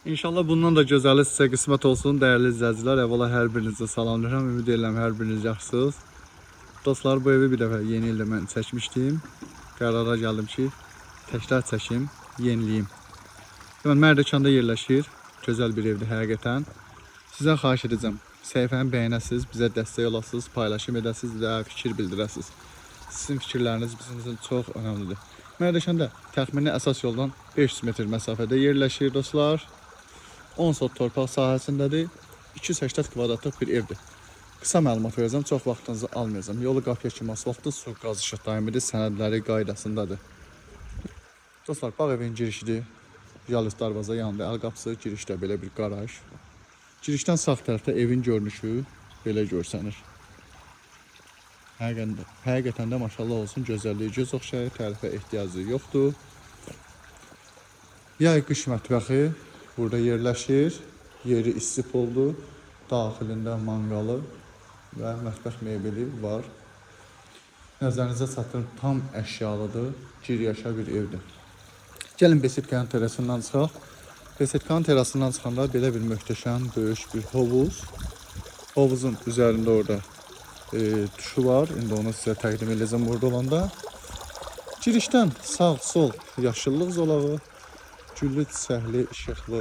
İnşallah bundan da gözəli sizə qismət olsun, dəyərli izləyicilər. Əvvəla hər birinizə salamlayıram. Ümid edirəm hər biriniz yaxşısınız. Dostlar, bu evi bir dəfə yeni ildə mən çəkmişdim. Qərara gəldim ki, təkrar çəkim, yeniliyim. Deməli, Mərdəkanda yerləşir. Gözəl bir evdir həqiqətən. Sizdən xahiş edəcəm, səhifəni bəyənəsiniz, bizə dəstək olasınız, paylaşım edəsiniz və fikir bildirəsiniz. Sizin fikirləriniz bizim üçün çox önəmlidir. Mərdəkanda təxmini əsas yoldan 500 metr məsafədə yerləşir dostlar. 10 sot torpaq sahəsindədir. 280 kvadratlıq bir evdir. Qısa məlumat verəcəm, çox vaxtınızı almayacağım. Yolu qapıya kimi asfaltlı, su qaz işıq daimidir, sənədləri qaydasındadır. Dostlar, bağ evin girişidir. Yalnız darvaza yanında əl qapısı, girişdə belə bir qaraj. Girişdən sağ tərəfdə evin görünüşü belə görsənir. Həqiqətən də maşallah olsun, gözəlliyi göz oxşayır, tərifə ehtiyacı yoxdur. Yay qış mətbəxi burada yerləşir. Yeri istif oldu. Daxilində manqalı və mətbəx mebeli var. Nəzərinizə çatdırım, tam əşyalıdır. Giryaşa bir evdir. Gəlin besetkanın terasından çıxaq. Besetkanın terasından çıxanda belə bir möhtəşəm, böyük bir hovuz. Hovuzun üzərində orada tuşu var. İndi onu sizə təqdim edəcəm burada olanda. Girişdən sağ, sol yaşıllıq zolağı, güllü, çiçəkli, işıqlı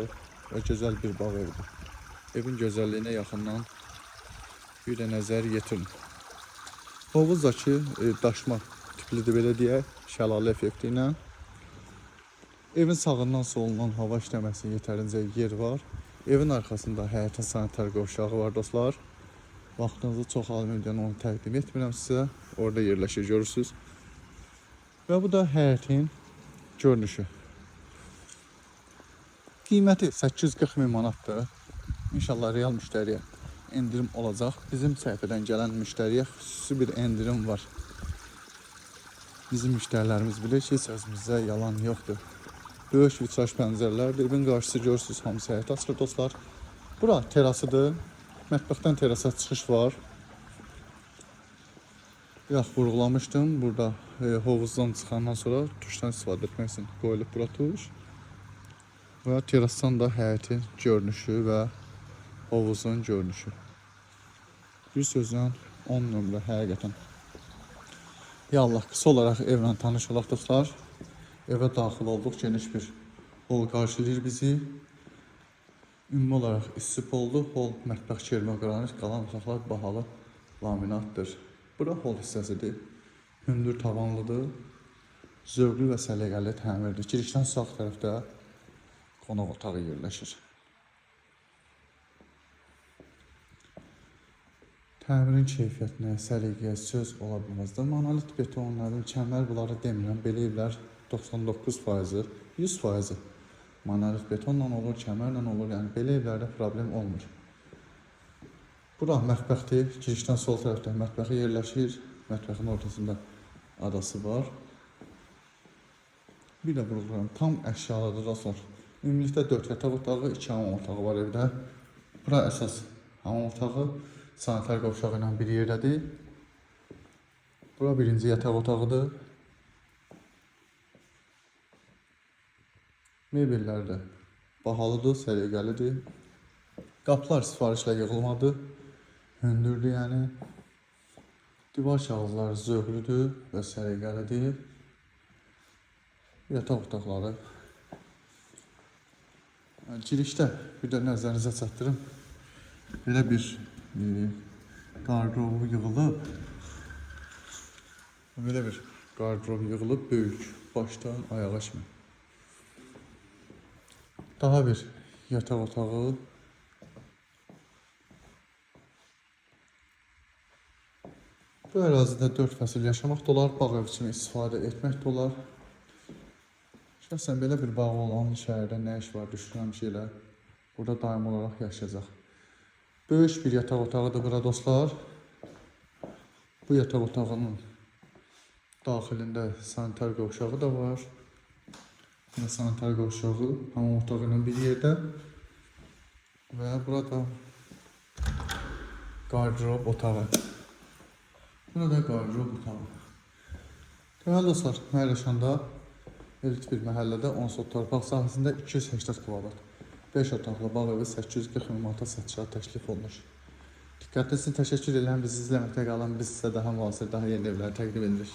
və gözəl bir bağ evidir. Evin gözəlliyinə yaxından bir də nəzər yetirin. Hovuzdakı daşma tiplidir belə deyək, şəlalə effekti ilə. Evin sağından solundan hava işləməsi yetərincə yer var. Evin arxasında həyətin sanitar qovşağı var dostlar. Vaxtınızı çox almayın, onu təqdim etmirəm sizə. Orada yerləşir, görürsünüz. Və bu da həyətin görünüşü. Qiyməti 840 min manatdır. İnşallah real müştəriyə endirim olacaq. Bizim səhifədən gələn müştəriyə xüsusi bir endirim var. Bizim müştərilərimiz bilir ki, sözümüzdə yalan yoxdur. Böyük vitraj pəncərələrdir. Evin qarşısı görürsünüz, hamısı həyət açılır dostlar. Bura terasıdır. Mətbəxdən terasa çıxış var. Yax, vurğulamışdım. Burada hovuzdan çıxandan sonra tuşdan istifadə etmək üçün qoyulub bura tuş. Və terasdan da həyətin görünüşü və hovuzun görünüşü. Bir sözlə 10 nömrə həqiqətən. Ya Allah, qısa olaraq evlə tanış olaq dostlar. Evə daxil olduq, geniş bir hol qarşılayır bizi. Ümumi olaraq istif oldu. Hol mətbəx çermə qranit, qalan otaqlar bahalı laminatdır. Bura hol hissəsidir. Hündür tavanlıdır. Zövqlü və səliqəli təmirdir. Girişdən sağ tərəfdə qonaq otağı yerləşir. Təmirin keyfiyyətinə, səliqəyə söz ola bilməzdir. Monolit betonların, kəmər bunları demirəm. Belə evlər 99%, 100% monolit betonla olur, kəmərlə olur. Yəni belə evlərdə problem olmur. Bura mətbəxdir. Girişdən sol tərəfdə mətbəxi yerləşir. Mətbəxin ortasında adası var. Bir də vurğularım, tam əşyalıdır dostlar. Ümumilikdə 4 yataq otağı, 2 hamam otağı var evdə. Bura əsas hamam otağı, sanitar qovşağı ilə bir yerdədir. Bura birinci yataq otağıdır. Mebellər də bahalıdır, səliqəlidir. Qapılar sifarişlə yığılmadı. Hündürdür yəni. Divar kağızları zövqlüdür və səliqəlidir. Yataq otaqları. Girişdə bir də nəzərinizə çatdırım. Belə bir qardırobu yığılıb. Belə bir qardırob yığılıb, böyük, başdan ayağa kimi. Daha bir yataq otağı. Bu ərazidə 4 fəsil yaşamaq da olar, bağ ev kimi istifadə etmək də olar. Şəxsən belə bir bağı olan şəhərdə nə iş var, düşünürəm ki, elə burada daim olaraq yaşayacaq. Böyük bir yataq otağıdır bura dostlar. Bu yataq otağının daxilində sanitar qovşağı da var. Yine sanitar qovşağı, hamam otağı ilə bir yerdə. Və burada qardırob otağı. Burada qardırob otağı. Deməli dostlar, Mərdəkanda elit bir məhəllədə 10 sot torpaq sahəsində 280 kvadrat 5 otaqlı bağ evi 840 min manata satışa təklif olunur. Diqqətiniz üçün təşəkkür edirəm. Bizi izləməkdə qalan biz sizə daha müasir, daha yeni evləri təqdim edirik.